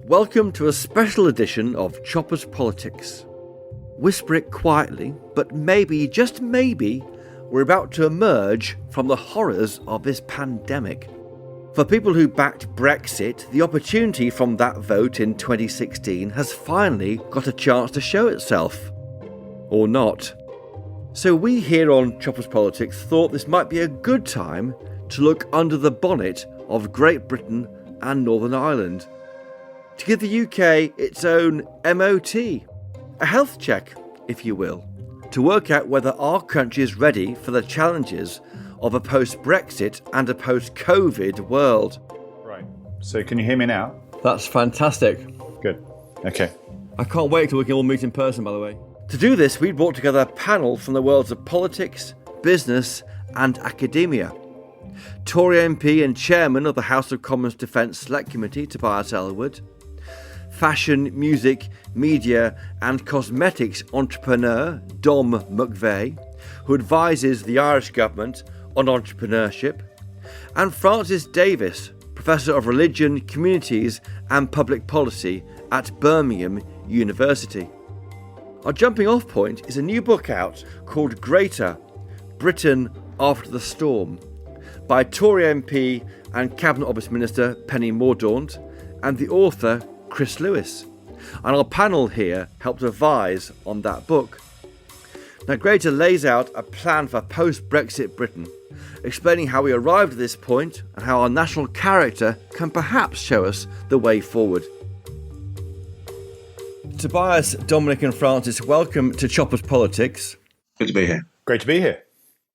Welcome to a special edition of Chopper's Politics. Whisper it quietly, but maybe, just maybe, we're about to emerge from the horrors of this pandemic. For people who backed Brexit, the opportunity from that vote in 2016 has finally got a chance to show itself. Or not. So we here on Chopper's Politics thought this might be a good time to look under the bonnet of Great Britain and Northern Ireland, to give the UK its own MOT, a health check, if you will, to work out whether our country is ready for the challenges of a post-Brexit and a post-COVID world. Right. So can you hear me now? That's fantastic. Good. Okay. I can't wait till we can all meet in person, by the way. To do this, we brought together a panel from the worlds of politics, business and academia. Tory MP and chairman of the House of Commons Defence Select Committee, Tobias Ellwood. Fashion, music, media and cosmetics entrepreneur Dom McVey, who advises the Irish government on entrepreneurship. And Francis Davis, Professor of Religion, Communities and Public Policy at Birmingham University. Our jumping off point is a new book out called Greater, Britain After the Storm, by Tory MP and Cabinet Office Minister Penny Mourdant and the author Chris Lewis. And our panel here helped advise on that book. Now, Greater lays out a plan for post-Brexit Britain, explaining how we arrived at this point and how our national character can perhaps show us the way forward. Tobias, Dominic and Francis, welcome to Chopper's Politics. Good to be here. Great to be here.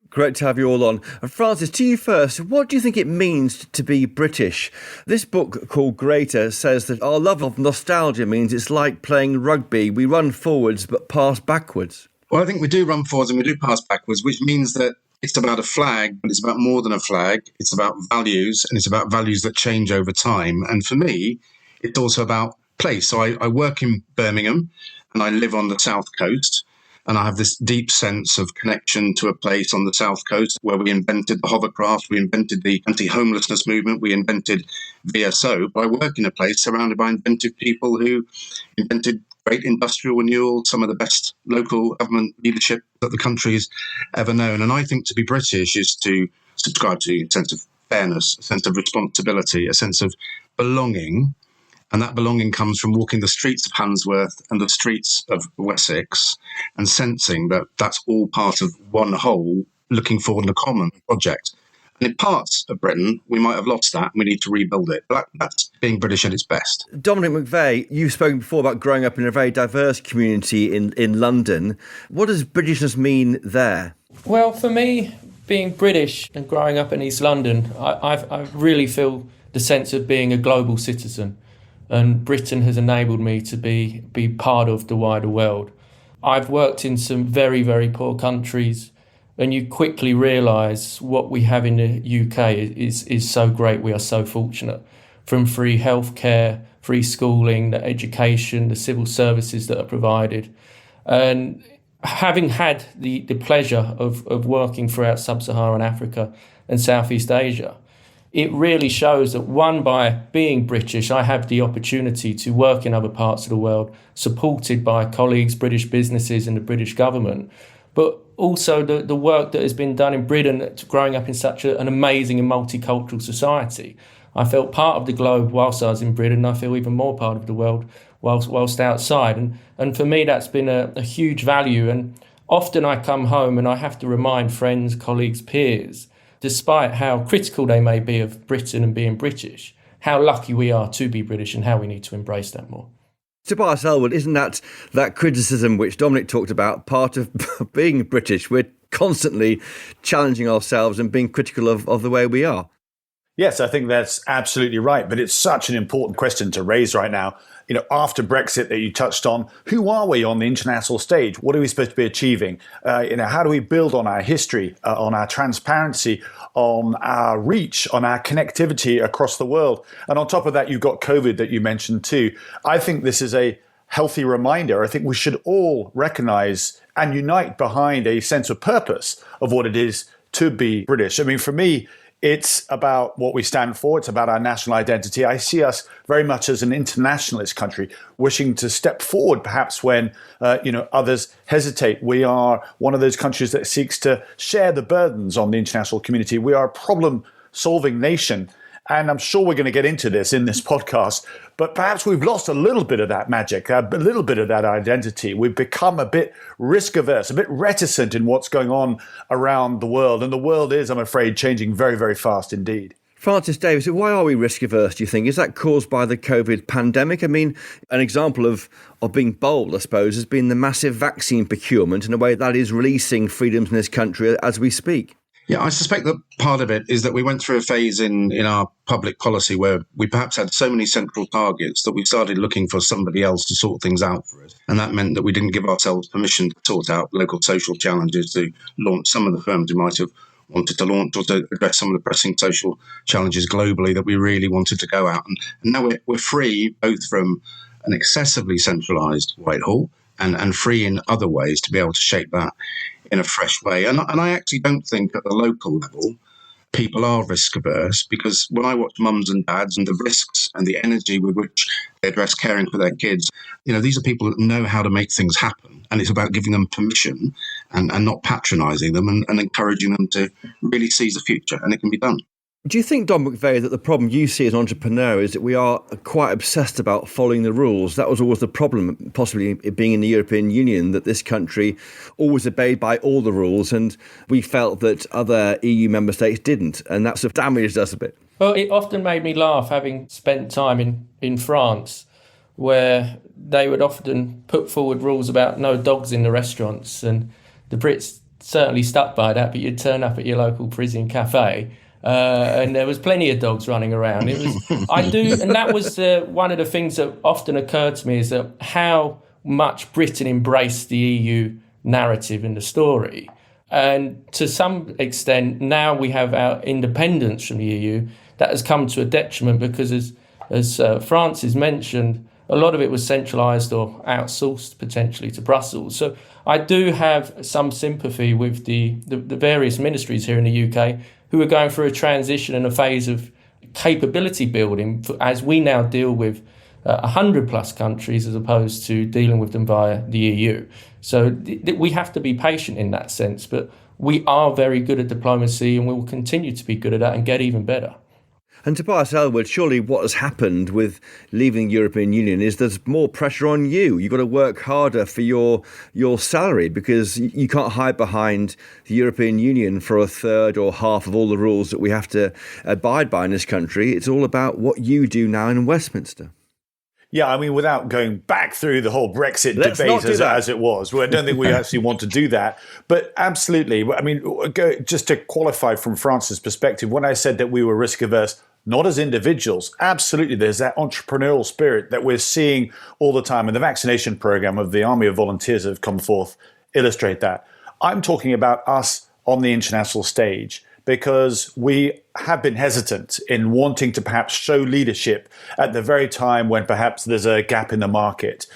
Great to have you all on. And Francis, to you first, what do you think it means to be British? This book called Greater says that our love of nostalgia means it's like playing rugby. We run forwards but pass backwards. Well, I think we do run forwards and we do pass backwards, which means that it's about a flag, but it's about more than a flag. It's about values, and it's about values that change over time. And for me, it's also about place. So I work in Birmingham and I live on the south coast. And I have this deep sense of connection to a place on the south coast where we invented the hovercraft, we invented the anti-homelessness movement, we invented VSO. But I work in a place surrounded by inventive people who invented great industrial renewal, some of the best local government leadership that the country's ever known. And I think to be British is to subscribe to a sense of fairness, a sense of responsibility, a sense of belonging. And that belonging comes from walking the streets of Handsworth and the streets of Wessex and sensing that that's all part of one whole, looking forward in a common project. And in parts of Britain, we might have lost that and we need to rebuild it. But that's being British at its best. Dominic McVey, you've spoken before about growing up in a very diverse community in London. What does Britishness mean there? Well, for me, being British and growing up in East London, I really feel the sense of being a global citizen. And Britain has enabled me to be part of the wider world. I've worked in some very, very poor countries, and you quickly realise what we have in the UK is so great. We are so fortunate. From free healthcare, free schooling, the education, the civil services that are provided. And having had the pleasure of working throughout sub-Saharan Africa and Southeast Asia, it really shows that, one, by being British, I have the opportunity to work in other parts of the world, supported by colleagues, British businesses and the British government, but also the work that has been done in Britain, growing up in such an amazing and multicultural society. I felt part of the globe whilst I was in Britain, and I feel even more part of the world whilst outside. And for me, that's been a huge value. And often I come home and I have to remind friends, colleagues, peers, despite how critical they may be of Britain and being British, how lucky we are to be British and how we need to embrace that more. Tobias Ellwood, isn't that criticism which Dominic talked about part of being British? We're constantly challenging ourselves and being critical of the way we are. Yes, I think that's absolutely right. But it's such an important question to raise right now. You know, after Brexit that you touched on, who are we on the international stage? What are we supposed to be achieving? How do we build on our history, on our transparency, on our reach, on our connectivity across the world? And on top of that, you've got COVID that you mentioned too. I think this is a healthy reminder. I think we should all recognize and unite behind a sense of purpose of what it is to be British. I mean, for me, It's about what we stand for. It's about our national identity. I see us very much as an internationalist country, wishing to step forward, perhaps when others hesitate. We are one of those countries that seeks to share the burdens on the international community. We are a problem-solving nation. And I'm sure we're going to get into this in this podcast, but perhaps we've lost a little bit of that magic, a little bit of that identity. We've become a bit risk-averse, a bit reticent in what's going on around the world. And the world is, I'm afraid, changing very, very fast indeed. Francis Davis, why are we risk-averse, do you think? Is that caused by the COVID pandemic? I mean, an example of being bold, I suppose, has been the massive vaccine procurement in a way that is releasing freedoms in this country as we speak. Yeah, I suspect that part of it is that we went through a phase in our public policy where we perhaps had so many central targets that we started looking for somebody else to sort things out for us. And that meant that we didn't give ourselves permission to sort out local social challenges, to launch some of the firms we might have wanted to launch, or to address some of the pressing social challenges globally that we really wanted to go out. And now we're free both from an excessively centralised Whitehall and free in other ways to be able to shape that in a fresh way. And I actually don't think at the local level people are risk averse, because when I watch mums and dads and the risks and the energy with which they address caring for their kids, these are people that know how to make things happen. And it's about giving them permission and not patronising them and encouraging them to really seize the future. And it can be done. Do you think, Dom McVey, that the problem you see as an entrepreneur is that we are quite obsessed about following the rules? That was always the problem, possibly being in the European Union, that this country always obeyed by all the rules, and we felt that other EU member states didn't, and that's damaged us a bit. Well, it often made me laugh, having spent time in France, where they would often put forward rules about no dogs in the restaurants, and the Brits certainly stuck by that, but you'd turn up at your local Parisian cafe, and there was plenty of dogs running around. And that was one of the things that often occurred to me, is that how much Britain embraced the EU narrative in the story. And to some extent, now we have our independence from the EU, that has come to a detriment, because as Francis mentioned, a lot of it was centralised or outsourced potentially to Brussels. So I do have some sympathy with the various ministries here in the UK who are going through a transition and a phase of capability building as we now deal with 100 plus countries as opposed to dealing with them via the EU. So we have to be patient in that sense, but we are very good at diplomacy and we will continue to be good at that and get even better. And Tobias Ellwood, surely what has happened with leaving the European Union is there's more pressure on you. You've got to work harder for your salary, because you can't hide behind the European Union for a third or half of all the rules that we have to abide by in this country. It's all about what you do now in Westminster. Yeah, I mean, without going back through the whole Brexit debate as it was, I don't think we actually want to do that. But absolutely, I mean, just to qualify from France's perspective, when I said that we were risk averse, not as individuals, absolutely, there's that entrepreneurial spirit that we're seeing all the time. And the vaccination program of the Army of Volunteers that have come forth illustrate that. I'm talking about us on the international stage, because we have been hesitant in wanting to perhaps show leadership at the very time when perhaps there's a gap in the market.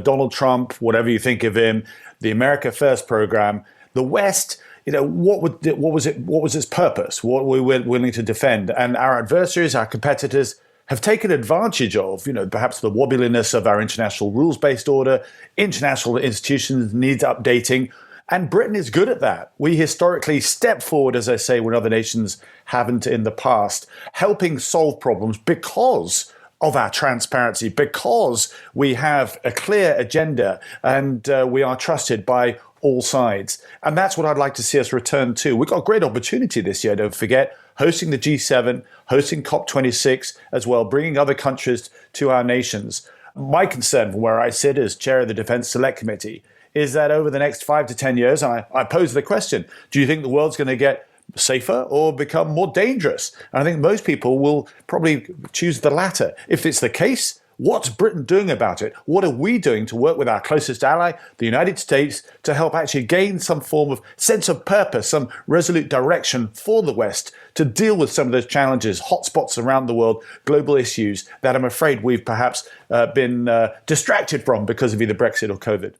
Donald Trump, whatever you think of him, the America First program, the West, what was its purpose? What were we willing to defend? And our adversaries, our competitors, have taken advantage of, perhaps the wobbliness of our international rules-based order. International institutions need updating. And Britain is good at that. We historically step forward, as I say, when other nations haven't in the past, helping solve problems because of our transparency, because we have a clear agenda and we are trusted by all sides. And that's what I'd like to see us return to. We've got a great opportunity this year, don't forget, hosting the G7, hosting COP26 as well, bringing other countries to our nations. My concern from where I sit as chair of the Defence Select Committee is that over the next 5 to 10 years, and I pose the question, do you think the world's going to get safer or become more dangerous? And I think most people will probably choose the latter. If it's the case, what's Britain doing about it? What are we doing to work with our closest ally, the United States, to help actually gain some form of sense of purpose, some resolute direction for the West to deal with some of those challenges, hotspots around the world, global issues that I'm afraid we've perhaps been distracted from because of either Brexit or COVID?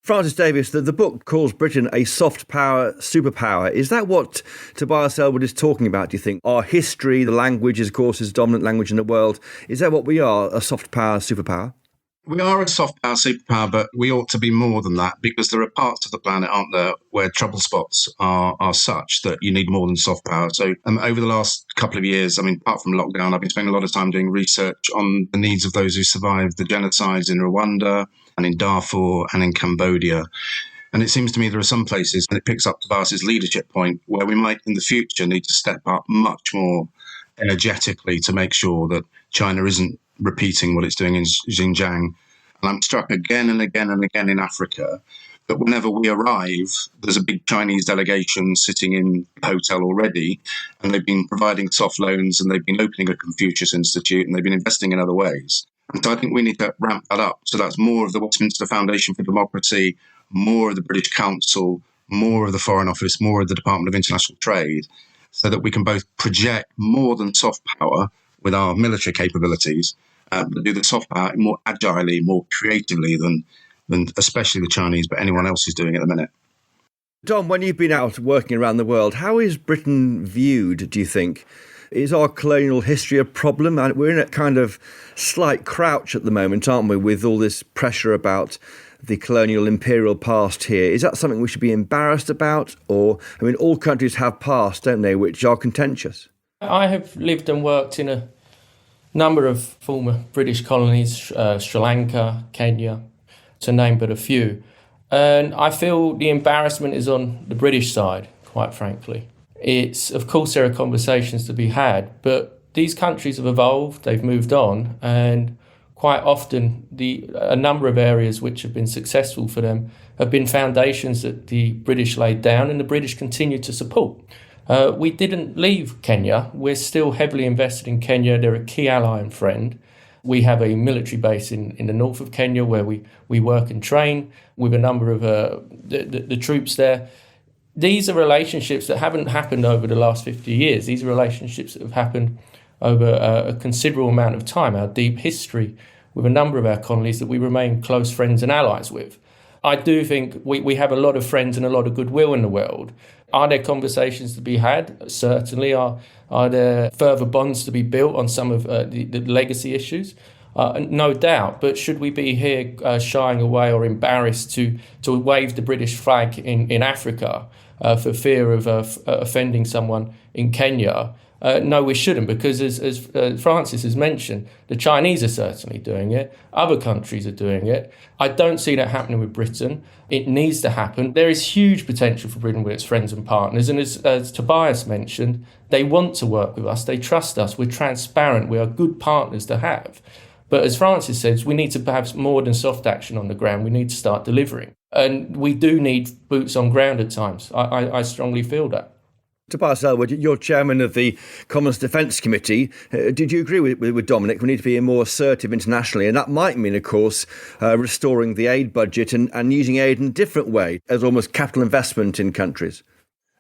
Francis Davies, the book calls Britain a soft power superpower. Is that what Tobias Ellwood is talking about, do you think? Our history, the language, of course, is the dominant language in the world. Is that what we are, a soft power superpower? We are a soft power superpower, but we ought to be more than that, because there are parts of the planet, aren't there, where trouble spots are such that you need more than soft power. So over the last couple of years, apart from lockdown, I've been spending a lot of time doing research on the needs of those who survived the genocides in Rwanda and in Darfur and in Cambodia. And it seems to me there are some places, and it picks up Tobias's leadership point, where we might in the future need to step up much more energetically to make sure that China isn't repeating what it's doing in Xinjiang. And I'm struck again and again and again in Africa that whenever we arrive, there's a big Chinese delegation sitting in the hotel already, and they've been providing soft loans, and they've been opening a Confucius Institute, and they've been investing in other ways. And so I think we need to ramp that up. So that's more of the Westminster Foundation for Democracy, more of the British Council, more of the Foreign Office, more of the Department of International Trade, so that we can both project more than soft power with our military capabilities, but do the soft power more agilely, more creatively than especially the Chinese, but anyone else is doing at the minute. Dom, when you've been out working around the world, how is Britain viewed, do you think? Is our colonial history a problem? And we're in a kind of slight crouch at the moment, aren't we, with all this pressure about the colonial imperial past here. Is that something we should be embarrassed about? Or, all countries have past, don't they, which are contentious? I have lived and worked in a number of former British colonies, Sri Lanka, Kenya, to name but a few. And I feel the embarrassment is on the British side, quite frankly. Of course, there are conversations to be had, but these countries have evolved, they've moved on, and quite often a number of areas which have been successful for them have been foundations that the British laid down and the British continue to support. We didn't leave Kenya. We're still heavily invested in Kenya. They're a key ally and friend. We have a military base in the north of Kenya where we work and train with a number of the troops there. These are relationships that haven't happened over the last 50 years. These are relationships that have happened over a considerable amount of time, our deep history with a number of our colonies that we remain close friends and allies with. I do think we have a lot of friends and a lot of goodwill in the world. Are there conversations to be had? Certainly. Are there further bonds to be built on some of the legacy issues? No doubt. But should we be here shying away or embarrassed to wave the British flag in Africa for fear of offending someone in Kenya? No, we shouldn't, because as Francis has mentioned, the Chinese are certainly doing it. Other countries are doing it. I don't see that happening with Britain. It needs to happen. There is huge potential for Britain with its friends and partners. And as Tobias mentioned, they want to work with us. They trust us. We're transparent. We are good partners to have. But as Francis says, we need to perhaps more than soft action on the ground. We need to start delivering. And we do need boots on ground at times. I strongly feel that. Tobias Ellwood, you're chairman of the Commons Defence Committee. Did you agree with Dominic? We need to be more assertive internationally, and that might mean, of course, restoring the aid budget and using aid in a different way as almost capital investment in countries.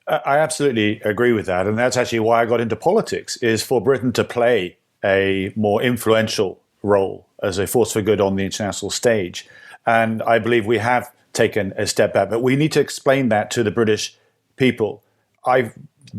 I absolutely agree with that, and that's actually why I got into politics, is for Britain to play a more influential role as a force for good on the international stage. And I believe we have taken a step back, but we need to explain that to the British people. I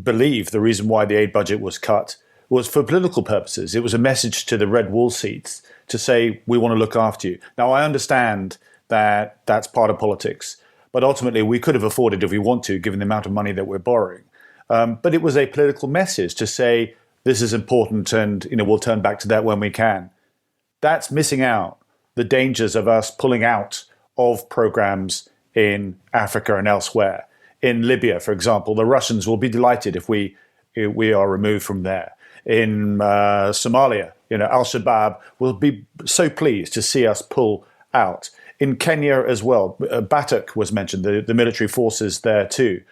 believe the reason why the aid budget was cut was for political purposes. It was a message to the red wall seats to say, we want to look after you. Now, I understand that that's part of politics, but ultimately we could have afforded if we want to, given the amount of money that we're borrowing. But it was a political message to say, this is important and we'll turn back to that when we can. That's missing out the dangers of us pulling out of programs in Africa and elsewhere. In Libya, for example, the Russians will be delighted if we are removed from there. In Somalia, Al-Shabaab will be so pleased to see us pull out. In Kenya as well, Batak was mentioned, the military forces there too.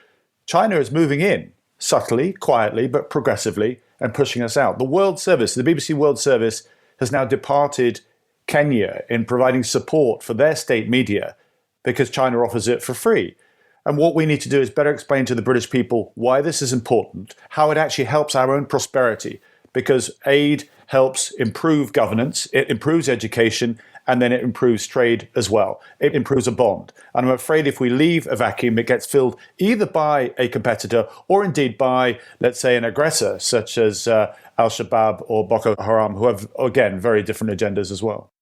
China is moving in, subtly, quietly, but progressively, and pushing us out. The World Service, the BBC World Service, has now departed Kenya in providing support for their state media because China offers it for free. And what we need to do is better explain to the British people why this is important, how it actually helps our own prosperity, because aid helps improve governance, it improves education, and then it improves trade as well. It improves a bond. And I'm afraid if we leave a vacuum, it gets filled either by a competitor or indeed by, let's say, an aggressor, such as Al-Shabaab or Boko Haram, who have, again, very different agendas as well.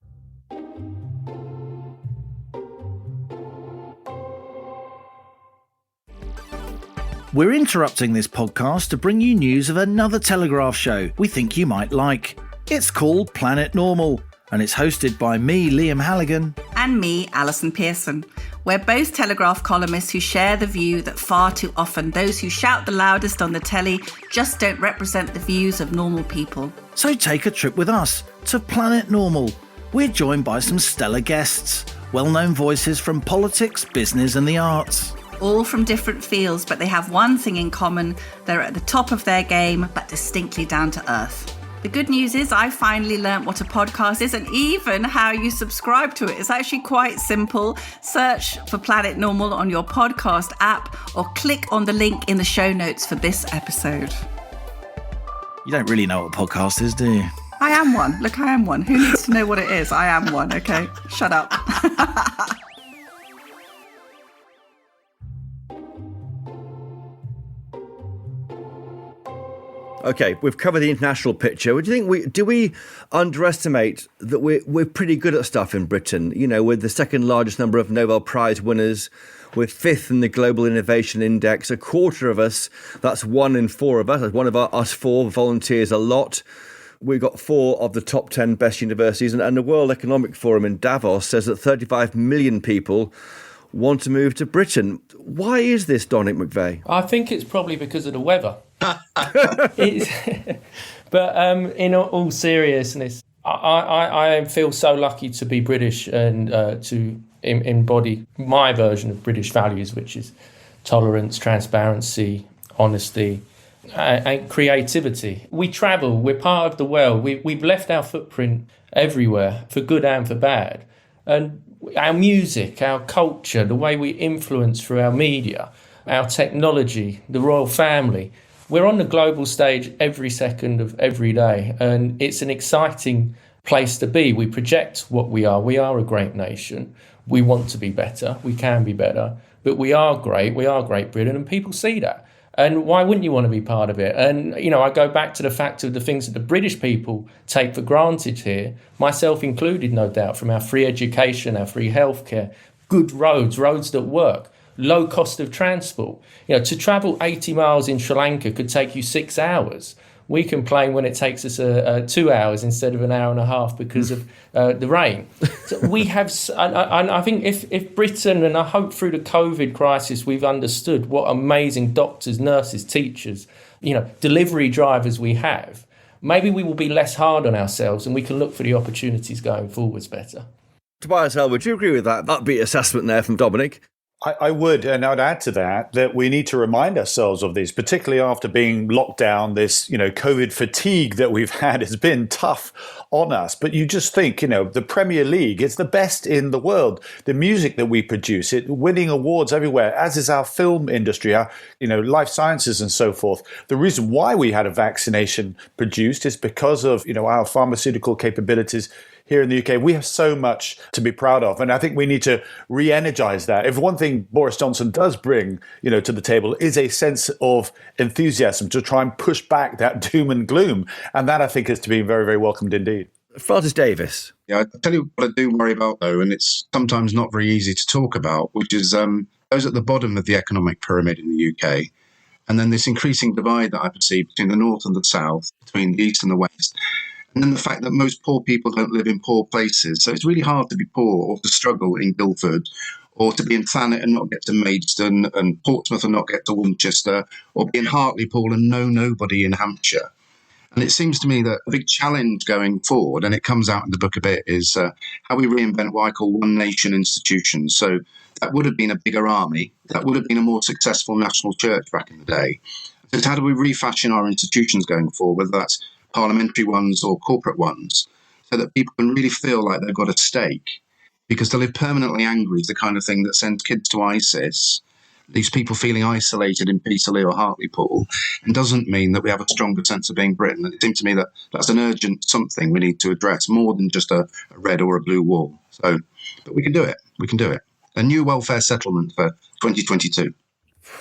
We're interrupting this podcast to bring you news of another Telegraph show we think you might like. It's called Planet Normal, and it's hosted by me, Liam Halligan. And me, Alison Pearson. We're both Telegraph columnists who share the view that far too often those who shout the loudest on the telly just don't represent the views of normal people. So take a trip with us to Planet Normal. We're joined by some stellar guests, well-known voices from politics, business and the arts. All from different fields, but they have one thing in common. They're at the top of their game, but distinctly down to earth. The good news is I finally learnt what a podcast is and even how you subscribe to it. It's actually quite simple. Search for Planet Normal on your podcast app or click on the link in the show notes for this episode. You don't really know what a podcast is, do you? I am one. Look, I am one. Who needs to know what it is? I am one, okay? Shut up. Okay, we've covered the international picture. Do you think we underestimate that we're pretty good at stuff in Britain? You know, we're the second largest number of Nobel Prize winners. We're fifth in the Global Innovation Index. A quarter of us, that's 1 in 4 of us. One of us 4 volunteers a lot. We've got 4 of the top 10 best universities. And the World Economic Forum in Davos says that 35 million people want to move to Britain. Why is this, Dom McVey? I think it's probably because of the weather. But in all seriousness, I feel so lucky to be British and to embody my version of British values, which is tolerance, transparency, honesty, and creativity. We travel, we're part of the world. We've left our footprint everywhere, for good and for bad. And our music, our culture, the way we influence through our media, our technology, the royal family. We're on the global stage every second of every day, and it's an exciting place to be. We project what we are. We are a great nation. We want to be better. We can be better. But we are great. We are Great Britain, and people see that. And why wouldn't you want to be part of it? And, you know, I go back to the fact of the things that the British people take for granted here, myself included, no doubt, from our free education, our free healthcare, good roads that work. Low cost of transport. You know, to travel 80 miles in Sri Lanka could take you 6 hours. We complain when it takes us 2 hours instead of an hour and a half because of the rain. So we have, and I think if Britain, and I hope through the COVID crisis, we've understood what amazing doctors, nurses, teachers, you know, delivery drivers we have, maybe we will be less hard on ourselves and we can look for the opportunities going forwards better. Tobias Ellwood, do you agree with that? That'd be assessment there from Dominic. I would, and I'd add to that we need to remind ourselves of these, particularly after being locked down. This, you know, COVID fatigue that we've had has been tough on us. But you just think, you know, the Premier League is the best in the world. The music that we produce, it winning awards everywhere, as is our film industry, our, you know, life sciences and so forth. The reason why we had a vaccination produced is because of, you know, our pharmaceutical capabilities. Here in the UK, we have so much to be proud of, and I think we need to re-energize that. If one thing Boris Johnson does bring, you know, to the table is a sense of enthusiasm to try and push back that doom and gloom, and that I think is to be very, very welcomed indeed. Francis Davis. Yeah, I tell you what I do worry about, though, and it's sometimes not very easy to talk about, which is those at the bottom of the economic pyramid in the UK, and then this increasing divide that I perceive between the north and the south, between the east and the west. And then the fact that most poor people don't live in poor places. So it's really hard to be poor or to struggle in Guildford, or to be in Thanet and not get to Maidstone, and Portsmouth and not get to Winchester, or be in Hartlepool and know nobody in Hampshire. And it seems to me that a big challenge going forward, and it comes out in the book a bit, is how we reinvent what I call one nation institutions. So that would have been a bigger army. That would have been a more successful national church back in the day. So it's how do we refashion our institutions going forward, whether that's parliamentary ones or corporate ones, so that people can really feel like they've got a stake, because to live permanently angry is the kind of thing that sends kids to ISIS, leaves people feeling isolated in Peterlee or Hartlepool, and doesn't mean that we have a stronger sense of being Britain. And it seems to me that that's an urgent something we need to address, more than just a red or a blue wall. So, but we can do it. We can do it. A new welfare settlement for 2022.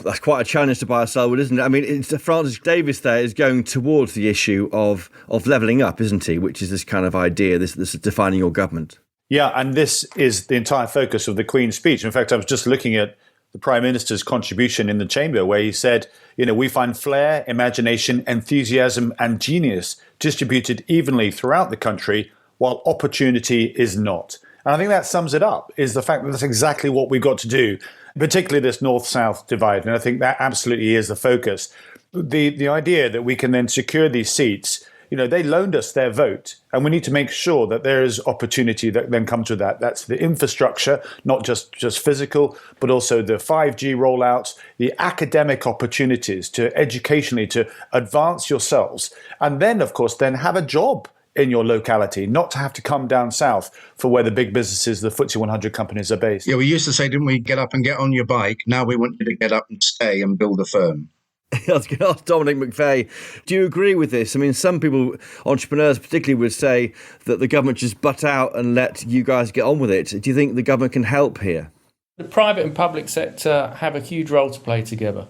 That's quite a challenge to Tobias Ellwood, isn't it? I mean, Francis Davis there is going towards the issue of levelling up, isn't he? Which is this kind of idea, this defining your government. Yeah, and this is the entire focus of the Queen's speech. In fact, I was just looking at the Prime Minister's contribution in the chamber, where he said, we find flair, imagination, enthusiasm and genius distributed evenly throughout the country, while opportunity is not. And I think that sums it up, is the fact that that's exactly what we've got to do, particularly this north-south divide. And I think that absolutely is the focus. The idea that we can then secure these seats, they loaned us their vote, and we need to make sure that there is opportunity that then comes with that. That's the infrastructure, not just physical, but also the 5G rollouts, the academic opportunities to educationally to advance yourselves, and then, of course, then have a job in your locality, not to have to come down south for where the big businesses, the FTSE 100 companies are based. Yeah, we used to say, didn't we, get up and get on your bike. Now we want you to get up and stay and build a firm. I was going to ask Dominic McVey, do you agree with this? I mean, some people, entrepreneurs particularly, would say that the government just butt out and let you guys get on with it. Do you think the government can help here? The private and public sector have a huge role to play together.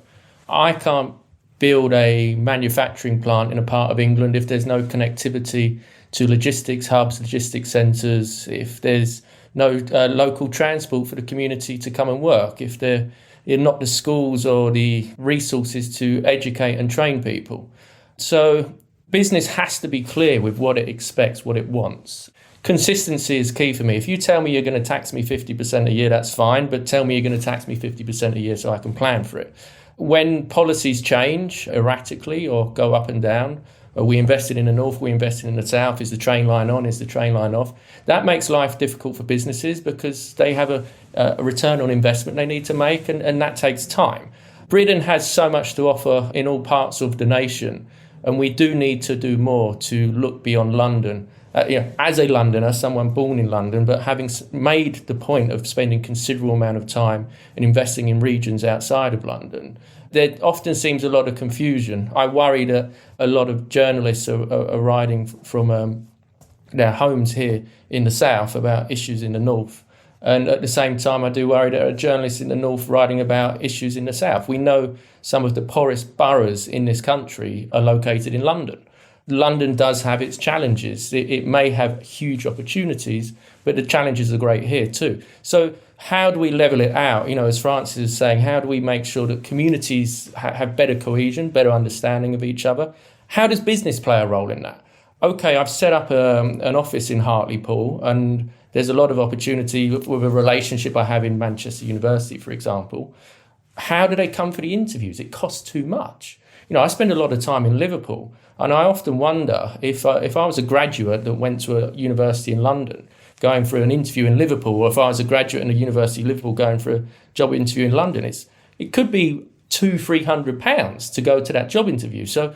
I can't build a manufacturing plant in a part of England if there's no connectivity to logistics hubs, logistics centres, if there's no local transport for the community to come and work, if they're not the schools or the resources to educate and train people. So business has to be clear with what it expects, what it wants. Consistency is key for me. If you tell me you're going to tax me 50% a year, that's fine, but tell me you're going to tax me 50% a year so I can plan for it. When policies change erratically or go up and down, are we invested in the north, we invested in the south, is the train line on, is the train line off? That makes life difficult for businesses because they have a return on investment they need to make, and that takes time. Britain has so much to offer in all parts of the nation, and we do need to do more to look beyond London. As a Londoner, someone born in London, but having made the point of spending considerable amount of time and investing in regions outside of London, there often seems a lot of confusion. I worry that a lot of journalists are writing from their homes here in the south about issues in the north. And at the same time, I do worry that there are journalists in the north writing about issues in the south. We know some of the poorest boroughs in this country are located in London. London does have its challenges. It may have huge opportunities, but the challenges are great here too. So how do we level it out? As Francis is saying, how do we make sure that communities have better cohesion, better understanding of each other? How does business play a role in that? Okay, I've set up an office in Hartlepool, and there's a lot of opportunity with a relationship I have in Manchester University, for example. How do they come for the interviews? It costs too much. I spend a lot of time in Liverpool, and I often wonder if I was a graduate that went to a university in London going for an interview in Liverpool, or if I was a graduate in a university in Liverpool going for a job interview in London, it could be £200-300 to go to that job interview. So,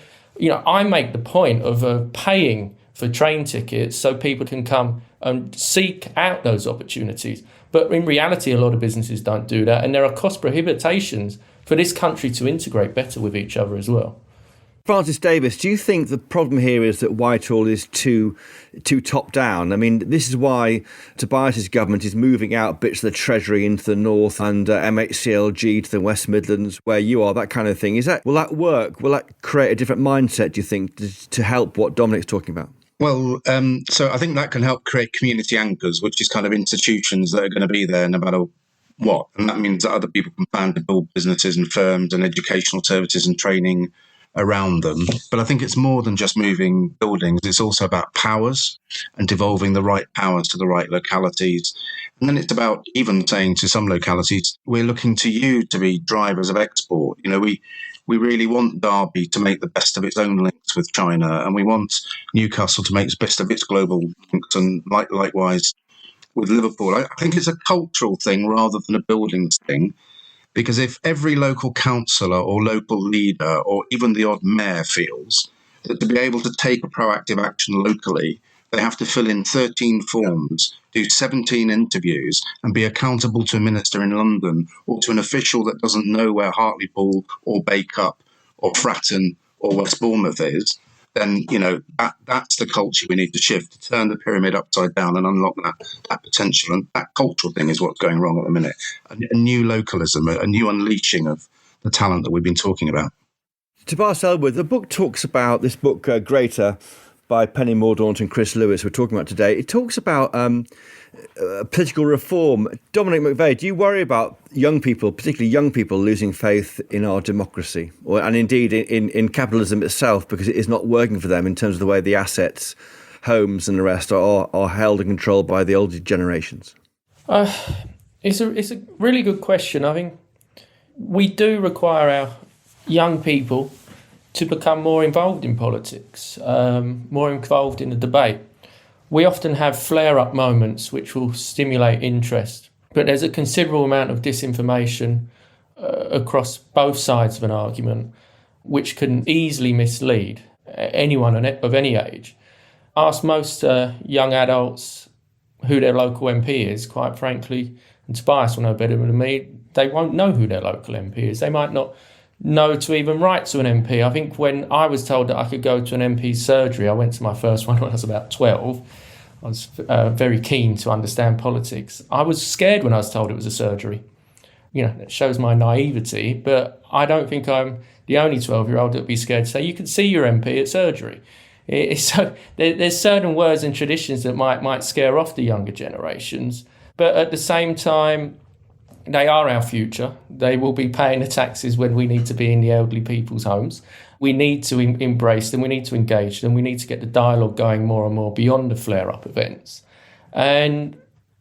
I make the point of paying for train tickets so people can come and seek out those opportunities. But in reality, a lot of businesses don't do that, and there are cost prohibitions for this country to integrate better with each other as well. Francis Davis, do you think the problem here is that Whitehall is too top-down? I mean, this is why Tobias's government is moving out bits of the Treasury into the north and MHCLG to the West Midlands, where you are, that kind of thing. Will that work? Will that create a different mindset, do you think, to help what Dominic's talking about? Well, so I think that can help create community anchors, which is kind of institutions that are going to be there no matter what. And that means that other people can plan to build businesses and firms and educational services and training around them. But I think it's more than just moving buildings. It's also about powers and devolving the right powers to the right localities. And then it's about even saying to some localities, we're looking to you to be drivers of export. We really want Derby to make the best of its own links with China, and we want Newcastle to make the best of its global links, and likewise with Liverpool. I think it's a cultural thing rather than a buildings thing. Because if every local councillor or local leader or even the odd mayor feels that to be able to take a proactive action locally they have to fill in 13 forms, do 17 interviews, and be accountable to a minister in London or to an official that doesn't know where Hartlepool or Bacup or Fratton or West Bournemouth is, then, that's the culture we need to shift, to turn the pyramid upside down and unlock that potential. And that cultural thing is what's going wrong at the minute. A new localism, a new unleashing of the talent that we've been talking about. Tobias Ellwood, the book talks about, this book, Greater, by Penny Mourdant and Chris Lewis, we're talking about today. It talks about political reform. Dominic McVey, do you worry about young people, particularly young people, losing faith in our democracy, and indeed in capitalism itself, because it is not working for them in terms of the way the assets, homes and the rest are held and controlled by the older generations? It's a really good question. I think we do require our young people to become more involved in politics, more involved in the debate. We often have flare-up moments which will stimulate interest, but there's a considerable amount of disinformation across both sides of an argument, which can easily mislead anyone of any age. Ask most young adults who their local MP is, quite frankly, and Tobias will know better than me, they won't know who their local MP is. They might not know to even write to an MP. I think when I was told that I could go to an MP's surgery, I went to my first one when I was about 12. I was very keen to understand politics. I was scared when I was told it was a surgery. It shows my naivety, but I don't think I'm the only 12-year-old that would be scared to say, you can see your MP at surgery. So there's certain words and traditions that might scare off the younger generations, but at the same time, they are our future. They will be paying the taxes when we need to be in the elderly people's homes. We need to embrace them. We need to engage them. We need to get the dialogue going more and more beyond the flare-up events. And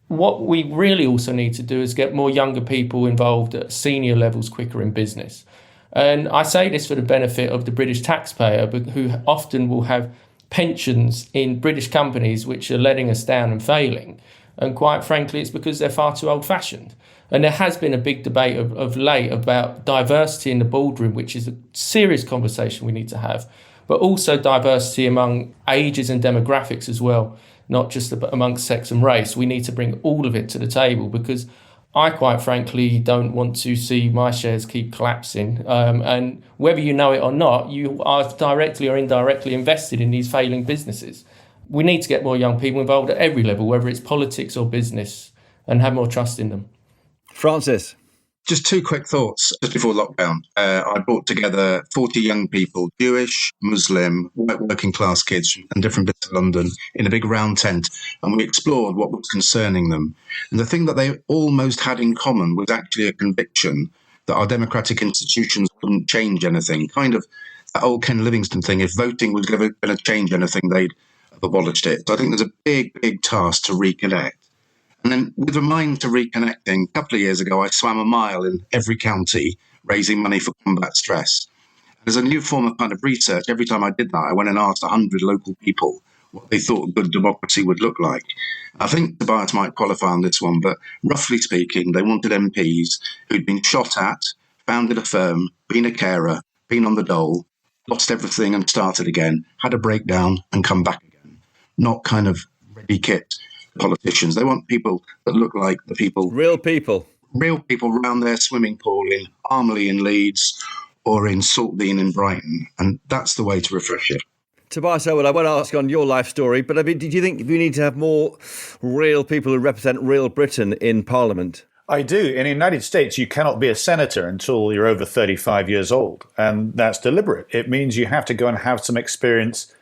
what we really also need to do is get more younger people involved at senior levels quicker in business. And I say this for the benefit of the British taxpayer, who often will have pensions in British companies which are letting us down and failing. And quite frankly, it's because they're far too old-fashioned. And there has been a big debate of late about diversity in the boardroom, which is a serious conversation we need to have, but also diversity among ages and demographics as well, not just amongst sex and race. We need to bring all of it to the table, because I quite frankly don't want to see my shares keep collapsing. And whether you know it or not, you are directly or indirectly invested in these failing businesses. We need to get more young people involved at every level, whether it's politics or business, and have more trust in them. Francis? Just two quick thoughts just before lockdown. I brought together 40 young people, Jewish, Muslim, white working class kids from different bits of London in a big round tent, and we explored what was concerning them. And the thing that they almost had in common was actually a conviction that our democratic institutions wouldn't change anything. Kind of that old Ken Livingstone thing, if voting was ever going to change anything, they'd have abolished it. So I think there's a big task to reconnect. And then with a mind to reconnecting, a couple of years ago, I swam a mile in every county, raising money for combat stress. As a new form of kind of research, every time I did that, I went and asked 100 local people what they thought good democracy would look like. I think Tobias might qualify on this one, but roughly speaking, they wanted MPs who'd been shot at, founded a firm, been a carer, been on the dole, lost everything and started again, had a breakdown and come back again. Not kind of ready kit politicians. They want people that look like the people. Real people around their swimming pool in Armley in Leeds or in Saltdean in Brighton. And that's the way to refresh it. Tobias Ellwood, I won't ask on your life story, but I mean, did you think we need to have more real people who represent real Britain in Parliament? I do. In the United States, you cannot be a senator until you're over 35 years old. And that's deliberate. It means you have to go and have some experience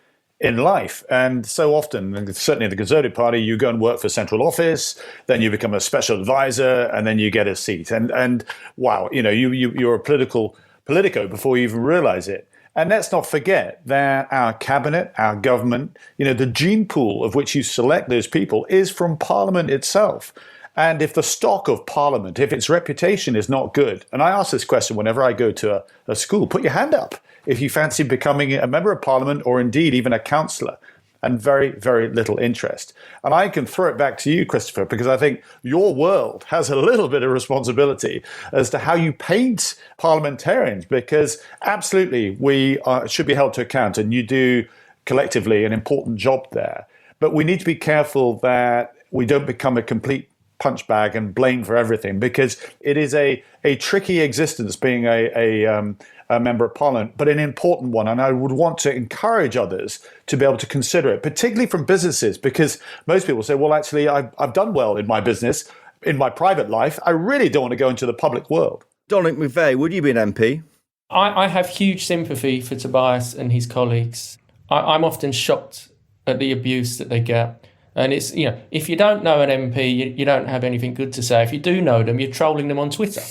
in life. And so often, and certainly in the Conservative Party, you go and work for central office, then you become a special advisor, and then you get a seat. And wow, you're a politico before you even realize it. And let's not forget that our cabinet, our government, the gene pool of which you select those people is from Parliament itself. And if the stock of Parliament, if its reputation is not good, and I ask this question whenever I go to a school, put your hand up if you fancy becoming a member of Parliament or indeed even a councillor, and very, very little interest. And I can throw it back to you, Christopher, because I think your world has a little bit of responsibility as to how you paint parliamentarians, because absolutely we should be held to account, and you do collectively an important job there. But we need to be careful that we don't become a complete punch bag and blame for everything, because it is a tricky existence being a member of parliament, but an important one. And I would want to encourage others to be able to consider it, particularly from businesses, because most people say, well, actually, I've done well in my business, in my private life. I really don't want to go into the public world. Dom McVey, would you be an MP? I have huge sympathy for Tobias and his colleagues. I'm often shocked at the abuse that they get. And it's, if you don't know an MP, you don't have anything good to say. If you do know them, you're trolling them on Twitter.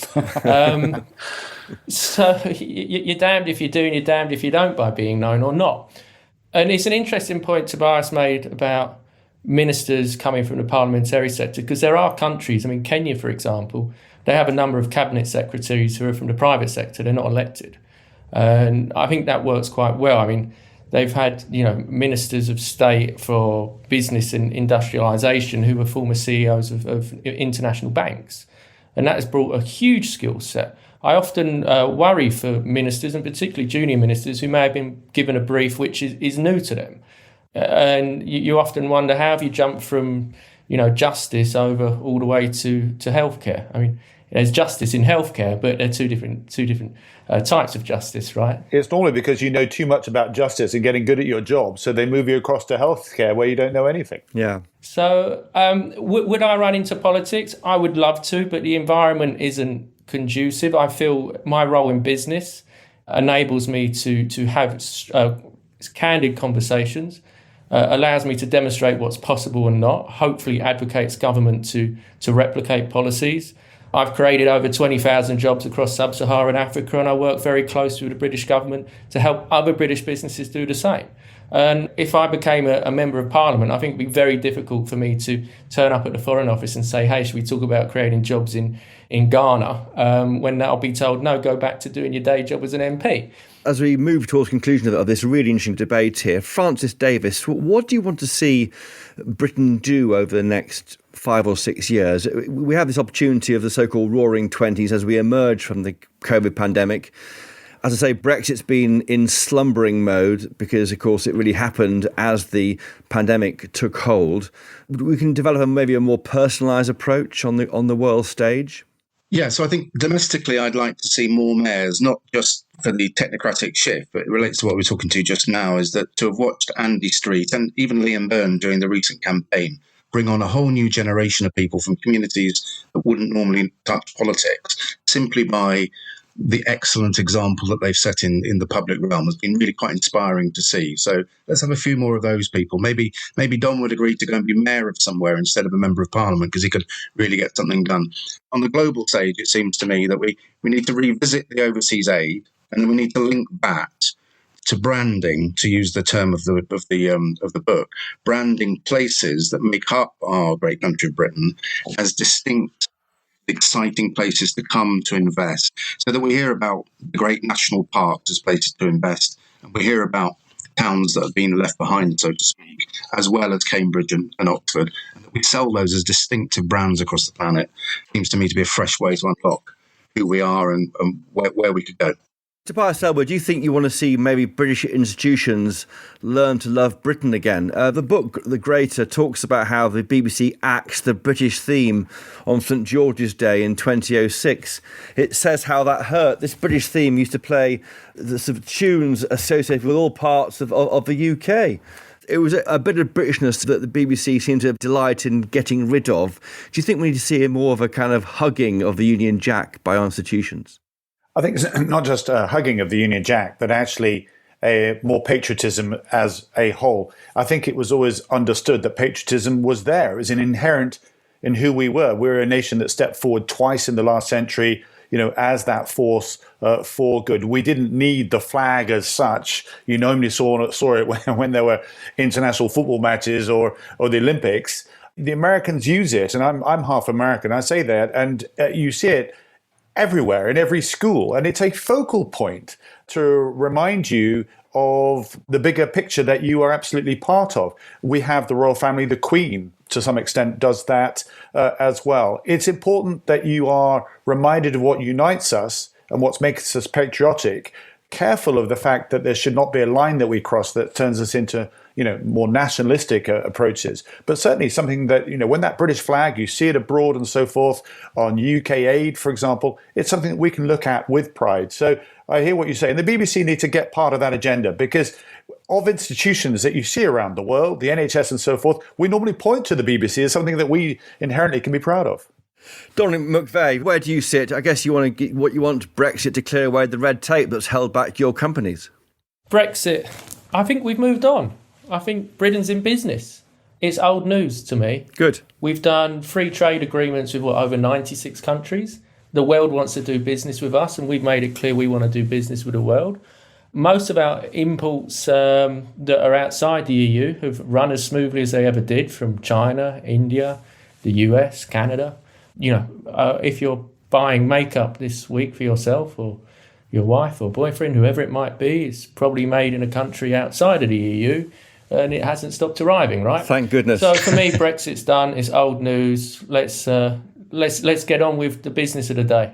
So you're damned if you do and you're damned if you don't by being known or not. And it's an interesting point Tobias made about ministers coming from the parliamentary sector, because there are countries, Kenya, for example, they have a number of cabinet secretaries who are from the private sector. They're not elected. And I think that works quite well. They've had, ministers of state for business and industrialisation who were former CEOs of international banks. And that has brought a huge skill set. I often worry for ministers, and particularly junior ministers, who may have been given a brief which is new to them. And you often wonder, how have you jumped from, justice over all the way to healthcare? There's justice in healthcare, but they're two different types of justice, right? It's normally because you know too much about justice and getting good at your job, so they move you across to healthcare where you don't know anything. Yeah. So would I run into politics? I would love to, but the environment isn't conducive. I feel my role in business enables me to have candid conversations, allows me to demonstrate what's possible and not, hopefully advocates government to replicate policies. I've created over 20,000 jobs across sub-Saharan Africa, and I work very closely with the British government to help other British businesses do the same. And if I became a member of parliament, I think it'd be very difficult for me to turn up at the Foreign Office and say, hey, should we talk about creating jobs in Ghana, when I'll be told, no, go back to doing your day job as an MP. As we move towards conclusion of this really interesting debate here, Francis Davis, what do you want to see Britain do over the next 5 or 6 years? We have this opportunity of the so-called roaring 20s as we emerge from the COVID pandemic. As I say, Brexit's been in slumbering mode because, of course, it really happened as the pandemic took hold. We can develop maybe a more personalised approach on the world stage. Yeah, so I think domestically, I'd like to see more mayors, not just for the technocratic shift, but it relates to what we were talking to just now, is that to have watched Andy Street and even Liam Byrne during the recent campaign bring on a whole new generation of people from communities that wouldn't normally touch politics, simply by the excellent example that they've set in the public realm, has been really quite inspiring to see. So let's have a few more of those people. Maybe Dom would agree to go and be mayor of somewhere instead of a member of parliament, because he could really get something done. On the global stage, it seems to me that we need to revisit the overseas aid, and then we need to link that to branding, to use the term of the book, branding places that make up our great country of Britain as distinct, exciting places to come to invest, so that we hear about the great national parks as places to invest, and we hear about towns that have been left behind, so to speak, as well as Cambridge and Oxford, and that we sell those as distinctive brands across the planet. Seems to me to be a fresh way to unlock who we are and where we could go. Tobias Ellwood, do you think you want to see maybe British institutions learn to love Britain again? The book, The Greater, talks about how the BBC axed the British theme on St George's Day in 2006. It says how that hurt. This British theme used to play the sort of tunes associated with all parts of the UK. It was a bit of Britishness that the BBC seemed to delight in getting rid of. Do you think we need to see more of a kind of hugging of the Union Jack by our institutions? I think it's not just a hugging of the Union Jack, but actually more patriotism as a whole. I think it was always understood that patriotism was there. It was inherent in who we were. We're a nation that stepped forward twice in the last century, as that force for good. We didn't need the flag as such. You normally saw it when there were international football matches or the Olympics. The Americans use it, and I'm half American, I say that, and you see it everywhere, in every school. And it's a focal point to remind you of the bigger picture that you are absolutely part of. We have the royal family, the Queen, to some extent, does that as well. It's important that you are reminded of what unites us and what makes us patriotic, careful of the fact that there should not be a line that we cross that turns us into, more nationalistic approaches, but certainly something that, when that British flag, you see it abroad and so forth on UK aid, for example, it's something that we can look at with pride. So I hear what you say. And the BBC need to get part of that agenda, because of institutions that you see around the world, the NHS and so forth, we normally point to the BBC as something that we inherently can be proud of. Dominic McVey, where do you sit? I guess you want Brexit to clear away the red tape that's held back your companies. Brexit, I think we've moved on. I think Britain's in business. It's old news to me. Good. We've done free trade agreements with over 96 countries. The world wants to do business with us, and we've made it clear we want to do business with the world. Most of our imports that are outside the EU have run as smoothly as they ever did, from China, India, the US, Canada. If you're buying makeup this week for yourself or your wife or boyfriend, whoever it might be, it's probably made in a country outside of the EU, and it hasn't stopped arriving, right? Thank goodness. So for me, Brexit's done. It's old news. Let's get on with the business of the day.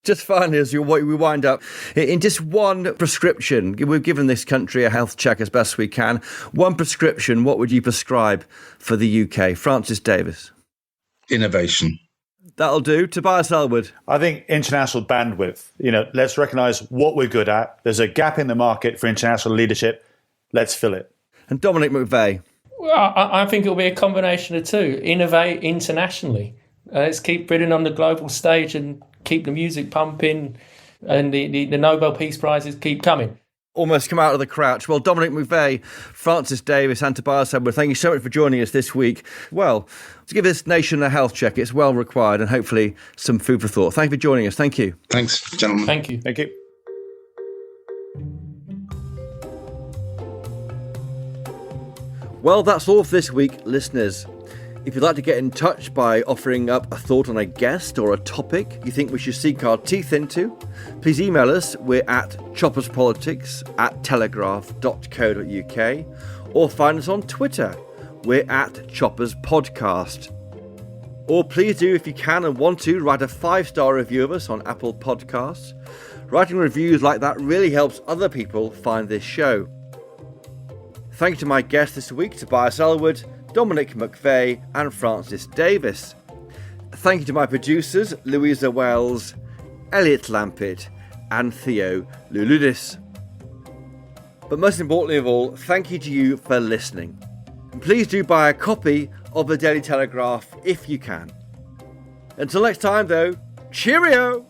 Just finally, as we wind up, in just one prescription, we've given this country a health check as best we can. One prescription, what would you prescribe for the UK? Francis Davis. Innovation. That'll do. Tobias Ellwood. I think international bandwidth. Let's recognise what we're good at. There's a gap in the market for international leadership. Let's fill it. And Dominic McVey. Well, I think it'll be a combination of two. Innovate internationally. Let's keep Britain on the global stage and keep the music pumping, and the Nobel Peace Prizes keep coming. Almost come out of the crouch. Well, Dominic McVey, Francis Davis and Tobias Ellwood, thank you so much for joining us this week. Well, to give this nation a health check, it's well required, and hopefully some food for thought. Thank you for joining us. Thank you. Thanks, gentlemen. Thank you. Thank you. Well, that's all for this week, listeners. If you'd like to get in touch by offering up a thought on a guest or a topic you think we should sink our teeth into, please email us. We're at chopperspolitics@telegraph.co.uk, or find us on Twitter. We're at Choppers Podcast. Or please do, if you can and want to, write a 5-star review of us on Apple Podcasts. Writing reviews like that really helps other people find this show. Thank you to my guests this week, Tobias Ellwood, Dominic McVey and Francis Davis. Thank you to my producers, Louisa Wells, Elliot Lampitt and Theo Luludis. But most importantly of all, thank you to you for listening. And please do buy a copy of the Daily Telegraph if you can. Until next time though, cheerio!